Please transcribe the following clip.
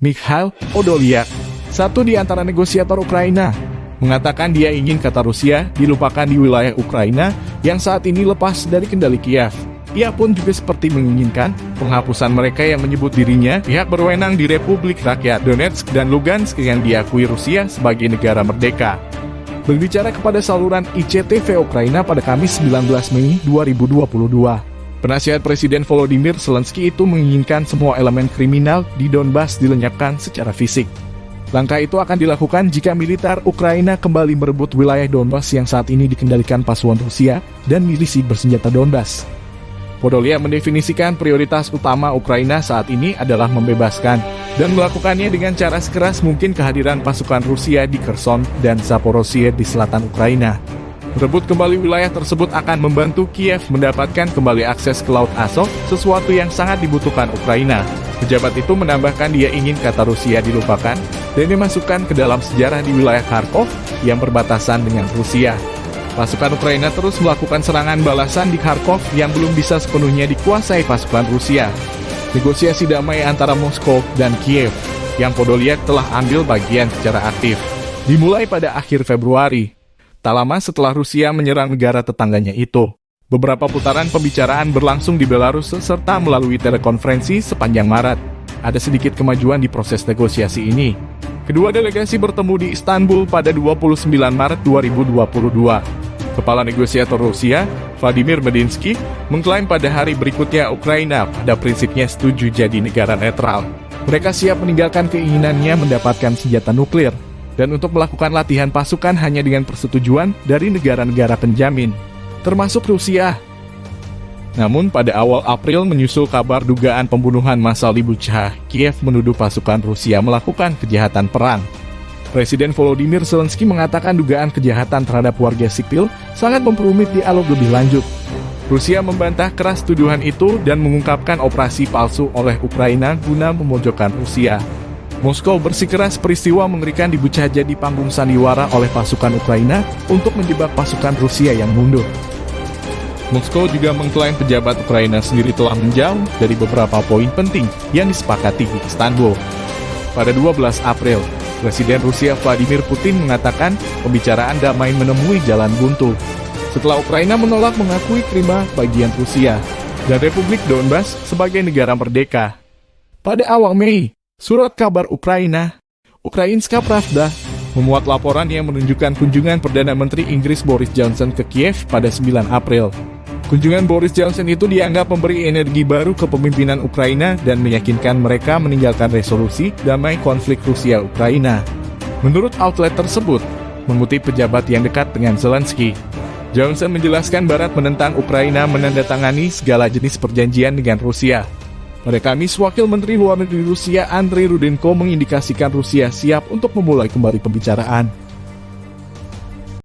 Mikhail Podolyak, satu di antara negosiator Ukraina, mengatakan dia ingin kata Rusia dilupakan di wilayah Ukraina yang saat ini lepas dari kendali Kiev. Ia pun juga seperti menginginkan penghapusan mereka yang menyebut dirinya pihak berwenang di Republik Rakyat Donetsk dan Lugansk yang diakui Rusia sebagai negara merdeka. Berbicara kepada saluran ICTV Ukraina pada Kamis 19 Mei 2022. Penasihat Presiden Volodymyr Zelensky itu menginginkan semua elemen kriminal di Donbas dilenyapkan secara fisik. Langkah itu akan dilakukan jika militer Ukraina kembali merebut wilayah Donbas yang saat ini dikendalikan pasukan Rusia dan milisi bersenjata Donbas. Podolyak mendefinisikan prioritas utama Ukraina saat ini adalah membebaskan dan melakukannya dengan cara sekeras mungkin kehadiran pasukan Rusia di Kherson dan Zaporozhye di selatan Ukraina. Merebut kembali wilayah tersebut akan membantu Kiev mendapatkan kembali akses ke Laut Azov, sesuatu yang sangat dibutuhkan Ukraina. Pejabat itu menambahkan dia ingin kata Rusia dilupakan dan dimasukkan ke dalam sejarah di wilayah Kharkov yang berbatasan dengan Rusia. Pasukan Ukraina terus melakukan serangan balasan di Kharkov yang belum bisa sepenuhnya dikuasai pasukan Rusia. Negosiasi damai antara Moskow dan Kiev yang Podolyak telah ambil bagian secara aktif dimulai pada akhir Februari. Tak lama setelah Rusia menyerang negara tetangganya itu. Beberapa putaran pembicaraan berlangsung di Belarus serta melalui telekonferensi sepanjang Maret. Ada sedikit kemajuan di proses negosiasi ini. Kedua delegasi bertemu di Istanbul pada 29 Maret 2022. Kepala negosiator Rusia, Vladimir Medinsky, mengklaim pada hari berikutnya Ukraina pada prinsipnya setuju jadi negara netral. Mereka siap meninggalkan keinginannya mendapatkan senjata nuklir, dan untuk melakukan latihan pasukan hanya dengan persetujuan dari negara-negara penjamin, termasuk Rusia. Namun pada awal April menyusul kabar dugaan pembunuhan massal di Bucha, Kiev menuduh pasukan Rusia melakukan kejahatan perang. Presiden Volodymyr Zelensky mengatakan dugaan kejahatan terhadap warga sipil sangat memperumit dialog lebih lanjut. Rusia membantah keras tuduhan itu dan mengungkapkan operasi palsu oleh Ukraina guna memojokkan Rusia. Moskow bersikeras peristiwa mengerikan di Bucha jadi panggung sandiwara oleh pasukan Ukraina untuk menjebak pasukan Rusia yang mundur. Moskow juga mengklaim pejabat Ukraina sendiri telah menjauh dari beberapa poin penting yang disepakati di Istanbul. Pada 12 April, Presiden Rusia Vladimir Putin mengatakan pembicaraan damai menemui jalan buntu setelah Ukraina menolak mengakui Crimea bagian Rusia dan Republik Donbas sebagai negara merdeka. Pada awal Mei, surat kabar Ukraina, Ukrainska Pravda, memuat laporan yang menunjukkan kunjungan Perdana Menteri Inggris Boris Johnson ke Kiev pada 9 April. Kunjungan Boris Johnson itu dianggap memberi energi baru ke pemimpinan Ukraina dan meyakinkan mereka meninggalkan resolusi damai konflik Rusia-Ukraina. Menurut outlet tersebut, mengutip pejabat yang dekat dengan Zelensky, Johnson menjelaskan Barat menentang Ukraina menandatangani segala jenis perjanjian dengan Rusia. Pada Kamis, Wakil Menteri Luar Negeri Rusia Andriy Rudenko mengindikasikan Rusia siap untuk memulai kembali pembicaraan.